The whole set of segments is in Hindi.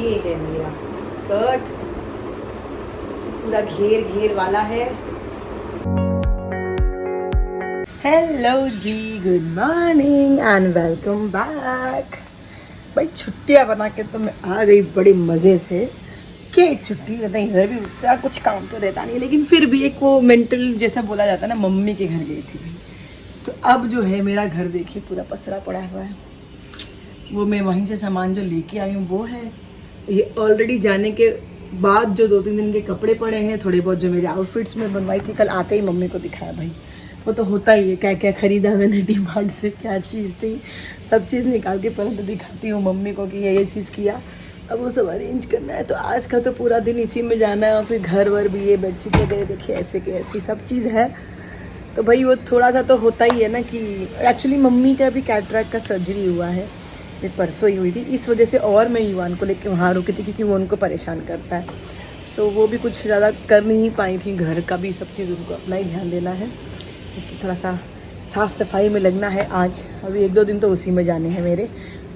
ये है मेरा स्कर्ट, पूरा घेर वाला है। हेलो जी, good morning and welcome back. भाई छुट्टियां बना के तो मैं आ गई बड़े मज़े से। क्या छुट्टी बताइए, इधर भी उतना कुछ काम तो रहता नहीं, लेकिन फिर भी एक वो मेंटल जैसा बोला जाता है ना, मम्मी के घर गई थी भाई। तो अब जो है मेरा घर देखिए पूरा पसरा पड़ा हुआ है। वो मैं वहीं से सामान जो लेके आई हूँ वो है। ये ऑलरेडी जाने के बाद जो 2-3 दिन के कपड़े पड़े हैं, थोड़े बहुत जो मेरे आउटफिट्स में बनवाई थी, कल आते ही मम्मी को दिखाया भाई। वो तो होता ही है, क्या क्या ख़रीदा मैंने डी-मार्ट से, क्या चीज़ थी, सब चीज़ निकाल के पहले तो दिखाती हूँ मम्मी को कि ये चीज़ किया। अब वो सब अरेंज करना है, तो आज का तो पूरा दिन इसी में जाना है। और फिर घर वर भी, ये बेडशीट वगैरह देखिए ऐसे की ऐसी सब चीज़ है। तो भाई वो थोड़ा सा तो होता ही है ना कि एक्चुअली मम्मी का भी कैटरैक्ट का सर्जरी हुआ है, ये परसों ही हुई थी। इस वजह से और मैं युवान को लेकर वहाँ रुकी थी, क्योंकि वो उनको परेशान करता है। सो वो भी कुछ ज़्यादा कर नहीं पाई थी, घर का भी सब चीज़ उनको अपना ही ध्यान देना है, इससे थोड़ा सा साफ़ सफाई में लगना है आज। अभी 1-2 दिन तो उसी में जाने हैं मेरे।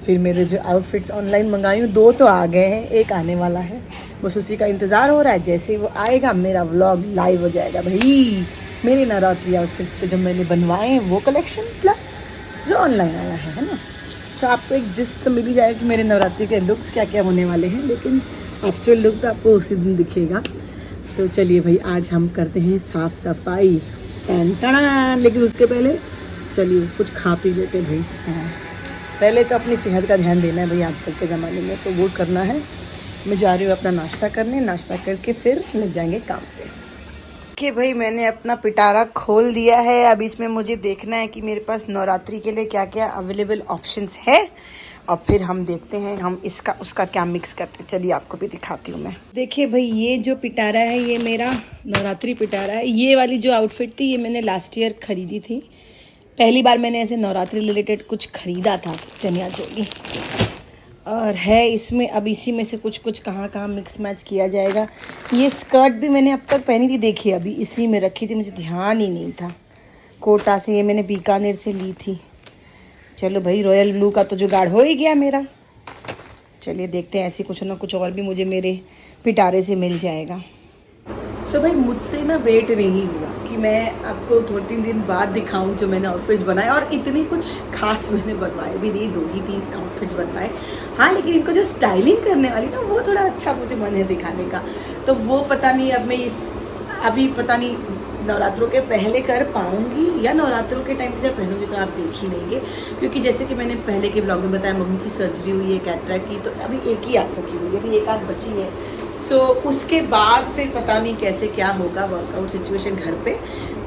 फिर मेरे जो आउटफिट्स ऑनलाइन मंगाई हूँ 2 तो आ गए हैं, 1 आने वाला है, बस उसी का इंतज़ार हो रहा है। जैसे ही वो आएगा मेरा व्लॉग लाइव हो जाएगा भाई। मेरे नवरात्रि आउटफिट्स पे जो मैंने बनवाए हैं वो कलेक्शन, प्लस जो ऑनलाइन आया है ना। सो आपको एक जिस्ट तो मिल ही जाएगा कि मेरे नवरात्रि के लुक्स क्या क्या होने वाले हैं, लेकिन एक्चुअल लुक तो आपको उसी दिन दिखेगा। तो चलिए भाई, आज हम करते हैं साफ़ सफाई टन। लेकिन उसके पहले चलिए कुछ खा पी लेते भाई। हाँ, पहले तो अपनी सेहत का ध्यान देना है भाई आजकल के ज़माने में, तो वो करना है। मैं जा रही हूँ अपना नाश्ता करने, नाश्ता करके फिर लग जाएंगे काम पे। देखिए भाई, मैंने अपना पिटारा खोल दिया है। अब इसमें मुझे देखना है कि मेरे पास नवरात्रि के लिए क्या क्या अवेलेबल ऑप्शंस है, और फिर हम देखते हैं हम इसका उसका क्या मिक्स करते हैं। चलिए आपको भी दिखाती हूँ मैं। देखिए भाई, ये जो पिटारा है ये मेरा नवरात्रि पिटारा है। ये वाली जो आउटफिट थी ये मैंने लास्ट ईयर खरीदी थी, पहली बार मैंने ऐसे नवरात्रि रिलेटेड कुछ खरीदा था, चनिया चोली। और है इसमें, अब इसी में से कुछ कुछ कहाँ कहाँ मिक्स मैच किया जाएगा। ये स्कर्ट भी मैंने अब तक पहनी थी, देखिए अभी इसी में रखी थी, मुझे ध्यान ही नहीं था। कोटा से ये मैंने बीकानेर से ली थी। चलो भाई, रॉयल ब्लू का तो जुगाड़ हो ही गया मेरा। चलिए देखते हैं, ऐसी कुछ ना कुछ और भी मुझे मेरे पिटारे से मिल जाएगा। सो भाई, मुझसे ना वेट नहीं हुआ कि मैं आपको 2-3 दिन बाद दिखाऊं जो मैंने आउटफिट्स बनाए। और इतनी कुछ खास मैंने बनवाए भी नहीं, 2 ही 3 आउटफिट्स बनवाए। हाँ, लेकिन इनको जो स्टाइलिंग करने वाली ना, वो थोड़ा अच्छा मुझे मन है दिखाने का। तो वो पता नहीं अब मैं अभी पता नहीं नवरात्रों के पहले कर पाऊँगी या नवरात्रों के टाइम जब पहनूंगी तो आप देख ही लेंगे। क्योंकि जैसे कि मैंने पहले के ब्लॉग में बताया, मम्मी की सर्जरी हुई है कैटरैक्ट की, तो अभी एक ही आँखों की हुई है, अभी एक आँख बची है। सो उसके बाद फिर पता नहीं कैसे क्या होगा वर्कआउट सिचुएशन घर पे।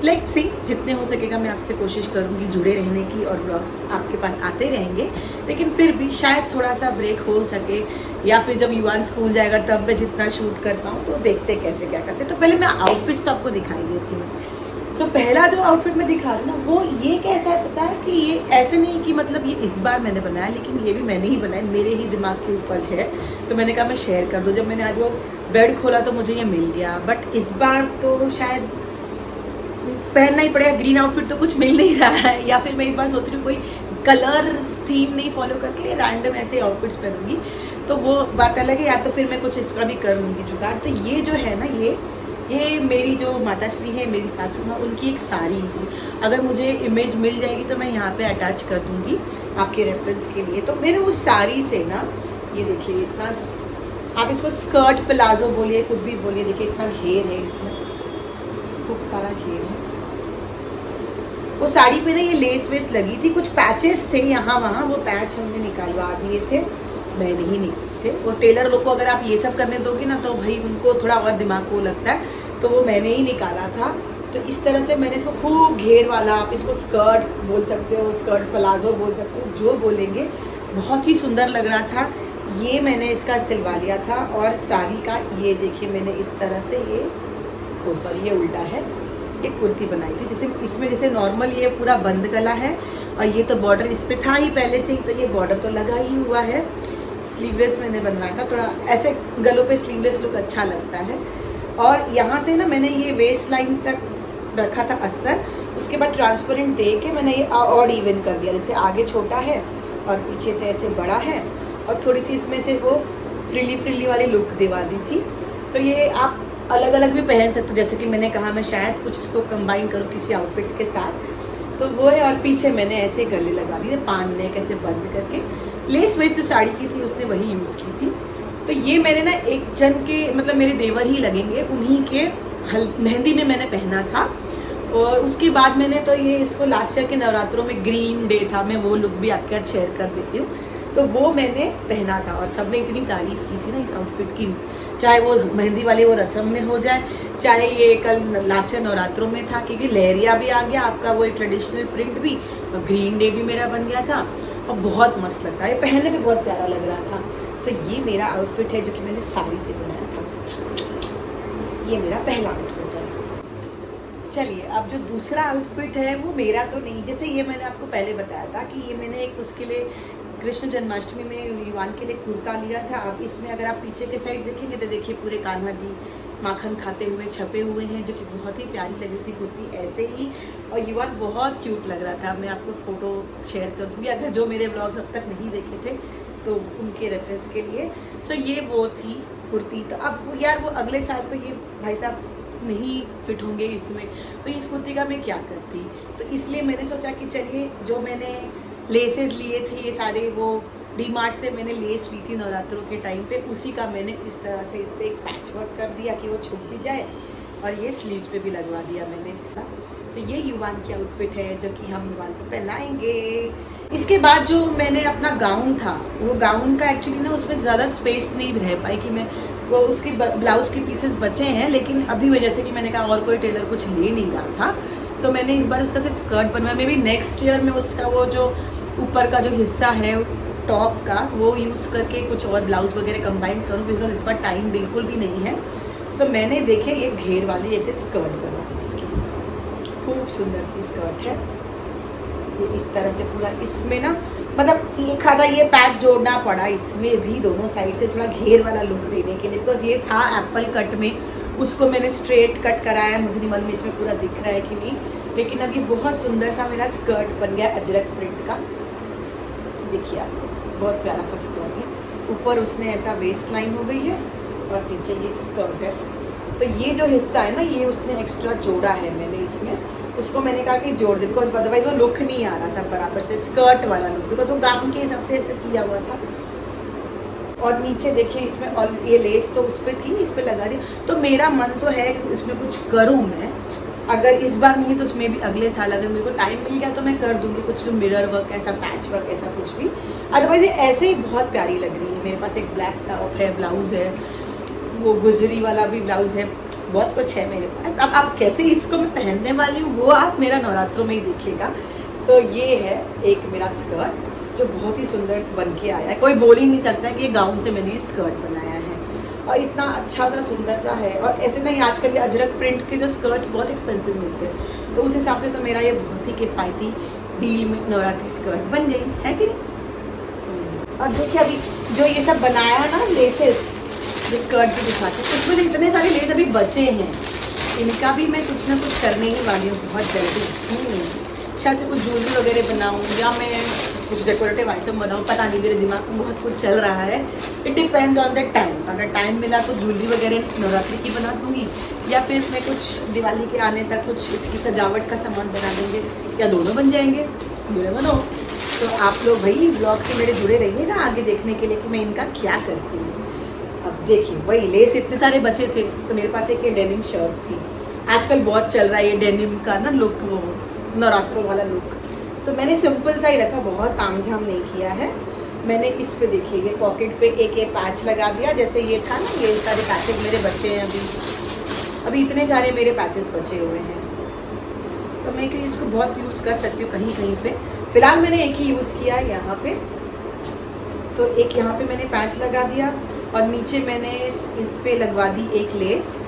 लेट्स सी, जितने हो सकेगा मैं आपसे कोशिश करूँगी जुड़े रहने की, और ब्लॉग्स आपके पास आते रहेंगे। लेकिन फिर भी शायद थोड़ा सा ब्रेक हो सके, या फिर जब युवान स्कूल जाएगा तब मैं जितना शूट कर पाऊँ। तो देखते कैसे क्या करते। तो पहले मैं आउटफिट्स तो आपको दिखाई देती हूँ। सो पहला जो आउटफिट मैं दिखा रही हूँ ना, वो ये कैसा है पता है कि ये ऐसे नहीं कि मतलब ये इस बार मैंने बनाया, लेकिन ये भी मैंने ही बनाया, मेरे ही दिमाग की उपज है। तो मैंने कहा मैं शेयर कर दूँ। जब मैंने आज वो बेड खोला तो मुझे ये मिल गया, बट इस बार तो शायद पहनना ही पड़ेगा। ग्रीन आउटफिट तो कुछ मिल नहीं रहा है, या फिर मैं इस बार सोच रही हूँ कोई कलर्स थीम नहीं फॉलो करके रैंडम ऐसे आउटफिट्स पहनूंगी, तो वो बात अलग है। या तो फिर मैं कुछ इसका भी कर लूँगी जुगाड़। तो ये जो है ना, ये मेरी जो माताश्री है, मेरी सासू माँ, उनकी एक साड़ी थी। अगर मुझे इमेज मिल जाएगी तो मैं यहाँ पे अटैच कर दूँगी आपके रेफरेंस के लिए। तो मैंने उस साड़ी से ना, ये देखिए इतना, आप इसको स्कर्ट प्लाजो बोलिए, कुछ भी बोलिए, देखिए इतना घेर है इसमें, खूब सारा घेर है। वो साड़ी पे ना ये लेस वेस लगी थी, कुछ पैचेस थे यहाँ वहाँ, वो पैच हमने निकालवा दिए थे, मैंने ही निकाले थे। वो टेलर लोग को अगर आप ये सब करने दोगे ना, तो भाई उनको थोड़ा और दिमाग को लगता है, तो वो मैंने ही निकाला था। तो इस तरह से मैंने इसको खूब घेर वाला, आप इसको स्कर्ट बोल सकते हो, स्कर्ट प्लाजो बोल सकते हो, जो बोलेंगे, बहुत ही सुंदर लग रहा था। ये मैंने इसका सिलवा लिया था। और साड़ी का ये देखिए, मैंने इस तरह से ये उल्टा है, ये कुर्ती बनाई थी। जैसे इसमें जैसे नॉर्मल ये पूरा बंद गला है, और ये तो बॉर्डर इस पर था ही पहले से ही, तो ये बॉर्डर तो लगा ही हुआ है। स्लीवलेस मैंने बनवाया था, थोड़ा ऐसे गलों पे स्लीवलेस लुक अच्छा लगता है। और यहाँ से ना मैंने ये वेस्ट लाइन तक रखा था अस्तर, उसके बाद ट्रांसपेरेंट दे के मैंने ये और इवन कर दिया। जैसे आगे छोटा है और पीछे से ऐसे बड़ा है, और थोड़ी सी इसमें से वो फ्रीली वाली लुक दिवा दी थी। तो ये आप अलग अलग भी पहन सकते हो, जैसे कि मैंने कहा मैं शायद कुछ इसको कंबाइन करूँ किसी आउटफिट्स के साथ, तो वो है। और पीछे मैंने ऐसे गले लगा दिए, पान नेक ऐसे बंद करके। लेस वेस जो साड़ी की थी उसने वही यूज़ की थी। तो ये मैंने ना एक जन के मतलब मेरे देवर ही लगेंगे, उन्हीं के मेहंदी में मैंने पहना था। और उसके बाद मैंने तो ये इसको लास्ट ईयर के नवरात्रों में ग्रीन डे था, मैं वो लुक भी आपके साथ शेयर कर देती हूँ। तो वो मैंने पहना था और सबने इतनी तारीफ़ की थी ना इस आउटफिट की, चाहे वो मेहंदी वाले वो रस्म में हो जाए, चाहे ये कल लास्ट ईयर नवरात्रों में था, क्योंकि लहरिया भी आ गया आपका, वो एक ट्रेडिशनल प्रिंट भी, और ग्रीन डे भी मेरा बन गया था और बहुत मस्त लगता है, ये पहनने में बहुत प्यारा लग रहा था। सो ये मेरा आउटफिट है जो कि मैंने साड़ी से बनाया था। ये मेरा पहला आउटफिट है। चलिए अब जो दूसरा आउटफिट है वो मेरा तो नहीं, जैसे ये मैंने आपको पहले बताया था कि ये मैंने एक उसके लिए कृष्ण जन्माष्टमी में युवान के लिए कुर्ता लिया था। अब इसमें अगर आप पीछे के साइड देखेंगे तो देखिए पूरे कान्हा जी माखन खाते हुए छपे हुए हैं, जो कि बहुत ही प्यारी लग रही थी कुर्ती ऐसे ही, और युवान बहुत क्यूट लग रहा था। मैं आपको फ़ोटो शेयर कर दूँगी, अगर जो मेरे ब्लॉग्स अब तक नहीं देखे थे तो उनके रेफरेंस के लिए। सो ये वो थी कुर्ती। तो अब यार वो अगले साल तो ये भाई साहब नहीं फिट होंगे इसमें, तो इस कुर्ती का मैं क्या करती। तो इसलिए मैंने सोचा कि चलिए जो मैंने लेसेस लिए थे ये सारे, वो डीमार्ट से मैंने लेस ली थी नवरात्रों के टाइम पे, उसी का मैंने इस तरह से इस पर एक पैच वर्क कर दिया कि वो छुप भी जाए, और ये स्लीव्स पे भी लगवा दिया मैंने। तो ये युवान की आउटफिट है जो कि हम युवान को पहनाएंगे। इसके बाद जो मैंने अपना गाउन था, वो गाउन का एक्चुअली ना उसमें ज़्यादा स्पेस नहीं रह पाई कि मैं वो उसकी ब्लाउज़ के पीसेस बचे हैं, लेकिन अभी मैं जैसे कि मैंने कहा और कोई टेलर कुछ ले नहीं रहा था, तो मैंने इस बार उसका सिर्फ स्कर्ट बनवाया। मे बी नेक्स्ट ईयर में उसका वो जो ऊपर का जो हिस्सा है टॉप का वो यूज़ करके कुछ और ब्लाउज़ वगैरह कंबाइन करूँ, बिकॉज इस बार टाइम बिल्कुल भी नहीं है। तो मैंने देखे ये घेर वाली ऐसे स्कर्ट बना थी इसकी, खूब सुंदर सी स्कर्ट है ये, इस तरह से पूरा इसमें ना मतलब एक आधा ये पैच जोड़ना पड़ा इसमें भी दोनों साइड से थोड़ा घेर वाला लुक देने के लिए, बिकॉज ये था एप्पल कट में, उसको मैंने स्ट्रेट कट कराया। मुझे नहीं मालूम इसमें पूरा दिख रहा है कि नहीं, लेकिन अब ये बहुत सुंदर सा मेरा स्कर्ट बन गया अजरक प्रिंट का। देखिए आप, बहुत प्यारा सा स्कर्ट है, ऊपर उसने ऐसा वेस्ट लाइन हो गई है और नीचे ये स्कर्ट है। तो ये जो हिस्सा है ना ये उसने एक्स्ट्रा जोड़ा है मैंने इसमें, उसको मैंने कहा कि जोड़ दे, बिकॉज अदरवाइज वो लुक नहीं आ रहा था बराबर से स्कर्ट वाला लुक, बिकॉज वो गाउन के हिसाब से ऐसे किया हुआ था। और नीचे देखिए इसमें और ये लेस तो उस पर थी, इस पर लगा दी। तो मेरा मन तो है कि इसमें कुछ करूँ मैं, अगर इस बार नहीं तो उसमें भी अगले साल अगर मेरे को टाइम मिल गया तो मैं कर दूँगी कुछ मिरर वर्क ऐसा, पैच वर्क ऐसा कुछ भी। अदरवाइज ये ऐसे ही बहुत प्यारी लग रही है। मेरे पास एक ब्लैक टॉप है, ब्लाउज़ है, वो गुजरी वाला भी ब्लाउज़ है, बहुत कुछ है मेरे पास। अब आप कैसे इसको मैं पहनने वाली हूँ वो आप मेरा नवरात्रों में ही देखिएगा। तो ये है एक मेरा स्कर्ट जो बहुत ही सुंदर बन के आया है, कोई बोल ही नहीं सकता कि ये गाउन से मैंने स्कर्ट बनाया है, और इतना अच्छा सा सुंदर सा है। और ऐसे नहीं, आजकल ये अजरक प्रिंट के जो स्कर्ट्स बहुत एक्सपेंसिव मिलते हैं, तो उस हिसाब से तो मेरा ये बहुत ही किफ़ायती डील में नवरात्रि स्कर्ट बन गई है कि नहीं। और देखिए अभी जो ये सब बनाया है ना लेसेस, जो स्कर्ट भी दिखाते हैं, उसमें इतने सारे लेस अभी बचे हैं, इनका भी मैं कुछ ना कुछ करने ही वाली हूँ बहुत जल्दी। शायद से कुछ ज्वेलरी वगैरह बनाऊँ या मैं कुछ डेकोरेटिव आइटम बनाऊँ, पता नहीं, मेरे दिमाग में बहुत कुछ चल रहा है। It depends on the time, अगर टाइम मिला तो ज्वेलरी वगैरह नवरात्रि की बना दूँगी, या फिर मैं कुछ दिवाली के आने तक कुछ इसकी सजावट का सामान बना देंगे, या दोनों बन जाएंगे, दोनों बनो। तो आप लोग भाई ब्लॉग से मेरे जुड़े रहिएगा आगे देखने के लिए कि मैं इनका क्या करती हूँ। अब देखिए वही लेस इतने सारे बचे थे, तो मेरे पास एक ये डेनिम शर्ट थी, आजकल बहुत चल रहा है ये डेनिम का ना लुक, वो नवरात्रों वाला लुक। तो मैंने सिंपल सा ही रखा, बहुत तामझाम नहीं किया है मैंने। इस पे देखिए ये पॉकेट पे एक ये पैच लगा दिया, जैसे ये था ना, ये सारे पैचेस मेरे बचे हैं अभी इतने सारे मेरे पैचेस बचे हुए हैं, तो मैं कि इसको बहुत यूज़ कर सकती हूँ कहीं कहीं पे। फ़िलहाल मैंने एक ही यूज़ किया है यहाँ पे, तो एक यहाँ पे मैंने पैच लगा दिया और नीचे मैंने इस पे लगवा दी एक लेस,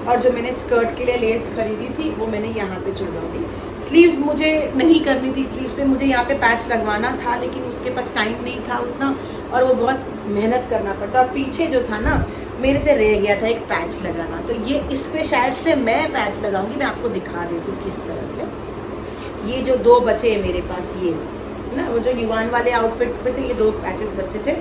और जो मैंने स्कर्ट के लिए लेस खरीदी थी वो मैंने यहाँ पे चुड़वा दी। स्लीव्स मुझे नहीं करनी थी, स्लीव्स पे मुझे यहाँ पे पैच लगवाना था, लेकिन उसके पास टाइम नहीं था उतना, और वो बहुत मेहनत करना पड़ता। और पीछे जो था ना मेरे से रह गया था एक पैच लगाना, तो ये इस पर शायद से मैं पैच लगाऊंगी, मैं आपको दिखा देती हूँ किस तरह से। ये जो दो बचे हैं मेरे पास, ये ना वो जो युवान वाले आउटफिट में से ये दो पैचेस बचे थे,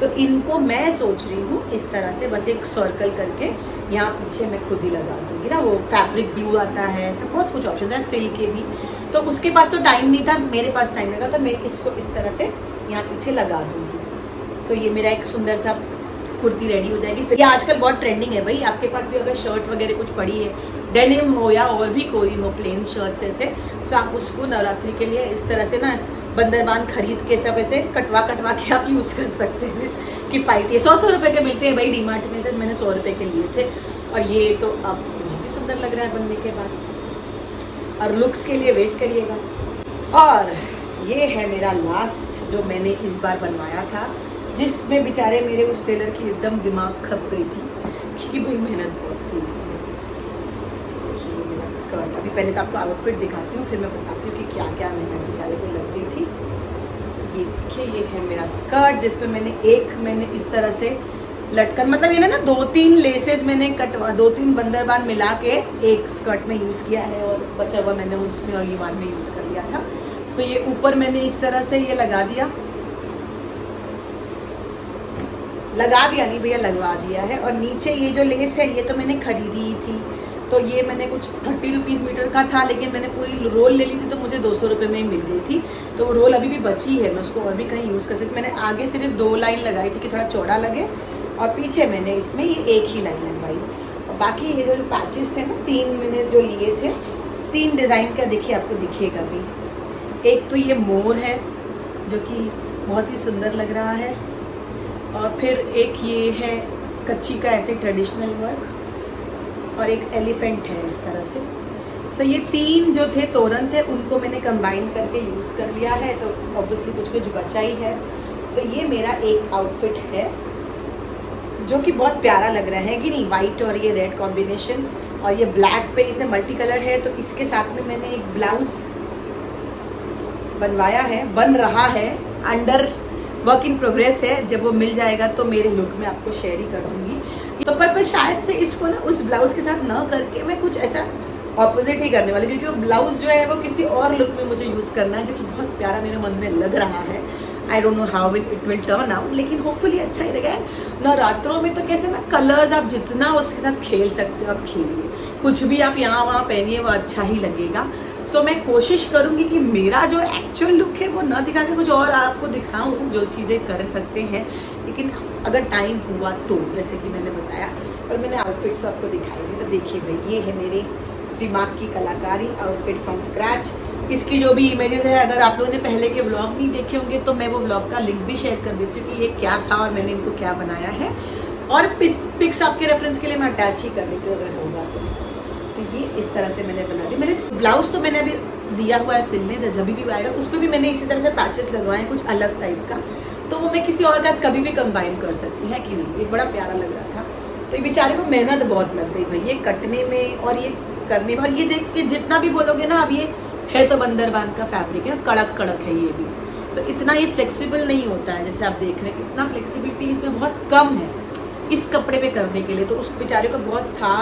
तो इनको मैं सोच रही हूँ इस तरह से बस एक सर्कल करके यहाँ पीछे मैं खुद ही लगा दूँगी ना, वो फैब्रिक ग्लू आता है, सब बहुत कुछ ऑप्शन है, सिल्क के भी। तो उसके पास तो टाइम नहीं था, मेरे पास टाइम लगा, तो मैं इसको इस तरह से यहाँ पीछे लगा दूँगी। सो ये मेरा एक सुंदर सा कुर्ती रेडी हो जाएगी। फिर ये आजकल बहुत ट्रेंडिंग है भाई, आपके पास भी अगर शर्ट वगैरह कुछ पड़ी है, डेनिम हो या और भी कोई हो प्लेन शर्ट्स ऐसे, तो आप उसको नवरात्रि के लिए इस तरह से ना बंदरबान खरीद के सब ऐसे कटवा के आप यूज़ कर सकते हैं। किफ़ायती 100 रुपये के मिलते हैं भाई डीमार्ट में, तो मैंने 100 रुपये के लिए थे। और ये तो अब बहुत ही सुंदर लग रहा है बनने के बाद, और लुक्स के लिए वेट करिएगा। और ये है मेरा लास्ट जो मैंने इस बार बनवाया था, जिसमें बेचारे मेरे उस टेलर की एकदम दिमाग खप गई थी, क्योंकि भाई मेहनत बहुत थी इसमें। मेरा स्कर्ट, अभी पहले तो आपको आउटफिट दिखाती हूँ, फिर मैं बताती हूँ कि क्या क्या मेहनत बेचारे को लग गई थी। ये देखिए, ये है मेरा स्कर्ट, जिसमें मैंने इस तरह से लटकन, मतलब ये ना 2-3 लेसेस मैंने कटवा, 2-3 बंदरबान मिला के एक स्कर्ट में यूज़ किया है, और बचा हुआ मैंने उसमें और ये वाल में यूज़ कर लिया था। तो ये ऊपर मैंने इस तरह से ये लगा दिया नहीं भैया, लगवा दिया है। और नीचे ये जो लेस है ये तो मैंने खरीदी थी, तो ये मैंने कुछ 30 रुपीज़ मीटर का था, लेकिन मैंने पूरी रोल ले ली थी तो मुझे 200 रुपये में ही मिल गई थी। तो वो रोल अभी भी बची है, मैं उसको और भी कहीं यूज़ कर सकती। मैंने आगे सिर्फ 2 लाइन लगाई थी कि थोड़ा चौड़ा लगे, और पीछे मैंने इसमें ये एक ही लाइन लगवाई। और बाकी ये जो पैचेस थे ना, 3 मैंने जो लिए थे, 3 डिज़ाइन का देखिए, आपको दिखिएगा भी। एक तो ये मोर है जो कि बहुत ही सुंदर लग रहा है, और फिर एक ये है कच्ची का ऐसे ट्रेडिशनल वर्क, और एक एलिफेंट है इस तरह से। सो ये 3 जो थे तोरण थे, उनको मैंने कंबाइन करके यूज़ कर लिया है, तो ऑब्वियसली कुछ बचा ही है। तो ये मेरा एक आउटफिट है जो कि बहुत प्यारा लग रहा है कि नहीं, वाइट और ये रेड कॉम्बिनेशन, और ये ब्लैक पे इसे मल्टी कलर है। तो इसके साथ में मैंने एक ब्लाउज़ बनवाया है, बन रहा है, अंडर वर्क इन प्रोग्रेस है। जब वो मिल जाएगा तो मेरे लुक में आपको शेयर ही कर दूँगी। तो पर शायद से इसको ना उस ब्लाउज़ के साथ ना करके मैं कुछ ऐसा ऑपोजिट ही करने वाली, क्योंकि वो ब्लाउज़ जो है वो किसी और लुक में मुझे यूज़ करना है, जो कि बहुत प्यारा मेरे मन में लग रहा है। I don't know how it will turn out, लेकिन होपफुली अच्छा ही रहेगा। नवरात्रों में तो कैसे ना कलर्स आप जितना उसके साथ खेल सकते हो आप खेलिए, कुछ भी आप यहाँ वहाँ पहनिए, वो अच्छा ही लगेगा। सो मैं कोशिश करूँगी कि मेरा जो एक्चुअल लुक है वो ना दिखा के कुछ और आपको दिखाऊँ, जो चीज़ें कर सकते हैं। लेकिन अगर टाइम हुआ तो, जैसे कि मैंने बताया, पर मैंने आउटफिट्स आपको दिखाई थी। तो देखिए भाई, ये है मेरे दिमाग की कलाकारी, आउटफिट फ्रॉम स्क्रैच। इसकी जो भी इमेजेस है, अगर आप लोगों ने पहले के व्लॉग नहीं देखे होंगे तो मैं वो व्लॉग का लिंक भी शेयर कर देती हूँ कि ये क्या था और मैंने इनको क्या बनाया है, और पिक्स आपके रेफरेंस के लिए मैं अटैच ही कर देती हूँ अगर होगा तो। ये इस तरह से मैंने बना दी। मेरे ब्लाउज तो मैंने अभी दिया हुआ है सिलने, तो जब भी आएगा उस पर भी मैंने इसी तरह से पैचेस लगवाए हैं, कुछ अलग टाइप का, तो वो मैं किसी और का कभी भी कंबाइन कर सकती है कि नहीं। ये बड़ा प्यारा लग रहा था। तो ये बेचारे को मेहनत बहुत लग गई भाई, ये कटने में और ये करने में। और ये देख के जितना भी बोलोगे ना, अब ये है तो बंदरबान का फैब्रिक है, कड़क है ये भी, तो इतना ये फ्लेक्सिबल नहीं होता है जैसे आप देख रहे हैं। इतना फ्लेक्सिबिलिटी इसमें बहुत कम है इस कपड़े पे करने के लिए। तो उस बेचारे को बहुत था,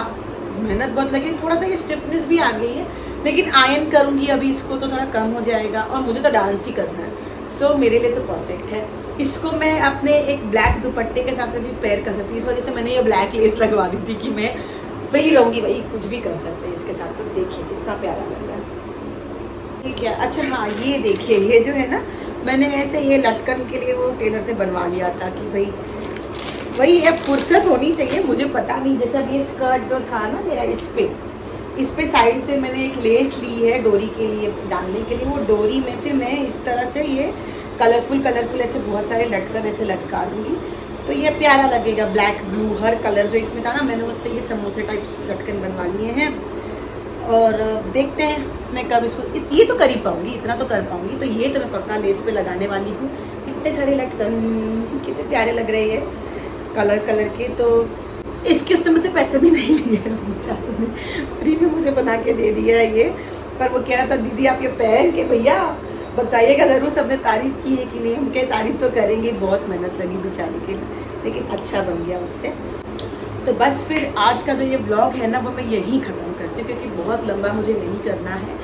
मेहनत बहुत लगी, थोड़ा सा ये स्टिफनेस भी आ गई है, लेकिन आयन करूँगी अभी इसको तो थोड़ा कम हो जाएगा। और मुझे तो डांस ही करना है, सो मेरे लिए तो परफेक्ट है। इसको मैं अपने एक ब्लैक दुपट्टे के साथ भी पेयर कर सकती हूँ। इस वजह से मैंने ये ब्लैक लेस लगवा दी थी कि मैं फ्री रहूँगी भाई, कुछ भी कर सकते हैं इसके साथ। तो देखिए कितना प्यारा लग रहा है ये। क्या, अच्छा हाँ, ये देखिए, ये जो है ना, मैंने ऐसे ये लटकन के लिए वो टेलर से बनवा लिया था कि भाई वही अब फुर्सत होनी चाहिए, मुझे पता नहीं। जैसे अब ये स्कर्ट जो था ना मेरा, इस पे साइड से मैंने एक लेस ली है डोरी के लिए डालने के लिए। वो डोरी में फिर मैं इस तरह से ये कलरफुल ऐसे बहुत सारे लटकन ऐसे लटका दूँगी, तो ये प्यारा लगेगा। ब्लैक ब्लू हर कलर जो इसमें था ना, मैंने उससे ये समोसे टाइप्स लटकन बनवा लिए हैं। और देखते हैं मैं कब इसको, ये तो कर ही पाऊँगी, इतना तो कर पाऊँगी। तो ये तो मैं पक्का लेस पे लगाने वाली हूँ। इतने सारे लटकन कितने प्यारे लग रहे हैं कलर के। तो इसके उसने मुझसे पैसे भी नहीं लिए हैं, बेचारों ने फ्री में मुझे बना के दे दिया है ये। पर वो कह रहा था दीदी आप ये पहन के भैया बताइएगा ज़रूर सबने तारीफ़ की है कि नहीं। हम क्या तारीफ़ तो करेंगे, बहुत मेहनत लगी बेचारे के, लेकिन अच्छा बन गया उससे। तो बस फिर आज का जो ये व्लॉग है ना, वो मैं यहीं ख़त्म करती हूँ, क्योंकि बहुत लंबा मुझे नहीं करना है।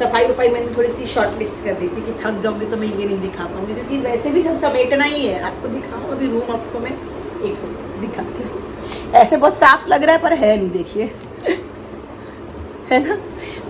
सफाई वफाई मैंने थोड़ी सी शॉर्ट लिस्ट कर दी थी कि थक जाऊंगी तो मैं ये नहीं दिखा पाऊंगी, क्योंकि वैसे भी सब समेटना ही है। आपको दिखाऊं अभी रूम, आपको मैं एक सेकंड दिखाती हूँ। ऐसे बहुत साफ लग रहा है पर है नहीं, देखिए है ना।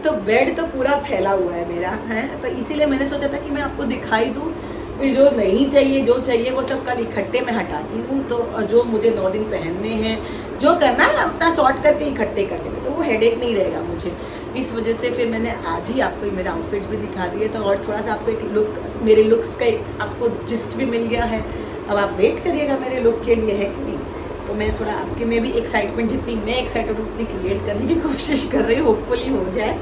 तो बेड तो पूरा फैला हुआ है मेरा, है तो इसीलिए मैंने सोचा था कि मैं आपको दिखाई दूँ। फिर जो नहीं चाहिए, जो चाहिए वो सब कल इकट्ठे मैं हटाती हूँ। तो जो मुझे 9 दिन पहनने हैं, जो करना है उतना सॉर्ट करके इकट्ठे कर लेंगे, तो वो हेडेक नहीं रहेगा मुझे। इस वजह से फिर मैंने आज ही आपको मेरा आउटफिट्स भी दिखा दिए, तो और थोड़ा सा आपको एक लुक, मेरे लुक्स का एक आपको जिस्ट भी मिल गया है। अब आप वेट करिएगा मेरे लुक के लिए, है कि नहीं। तो मैं थोड़ा आपके में भी एक्साइटमेंट, जितनी मैं एक्साइटेड हूँ उतनी क्रिएट करने की कोशिश कर रही हूँ, होपफुली हो जाए।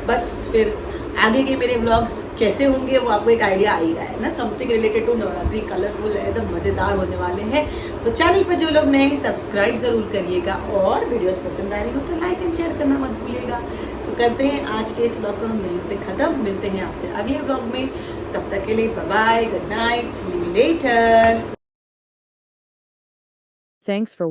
बस फिर आगे के मेरे व्लॉग्स कैसे होंगे वो आपको एक आइडिया आएगा, है ना। Something related to Navratri, colourful है, एकदम मज़ेदार होने वाले हैं। तो चैनल पर जो लोग नए हैं सब्सक्राइब ज़रूर करिएगा, और वीडियोस पसंद आ रही हो तो लाइक एंड शेयर करना मत भूलिएगा। तो करते हैं आज के इस व्लॉग को हम यहीं पे ख़त्म। मिलते हैं आपसे अगले व्लॉग में, तब तक के लिए bye bye, good night, see you later. Thanks for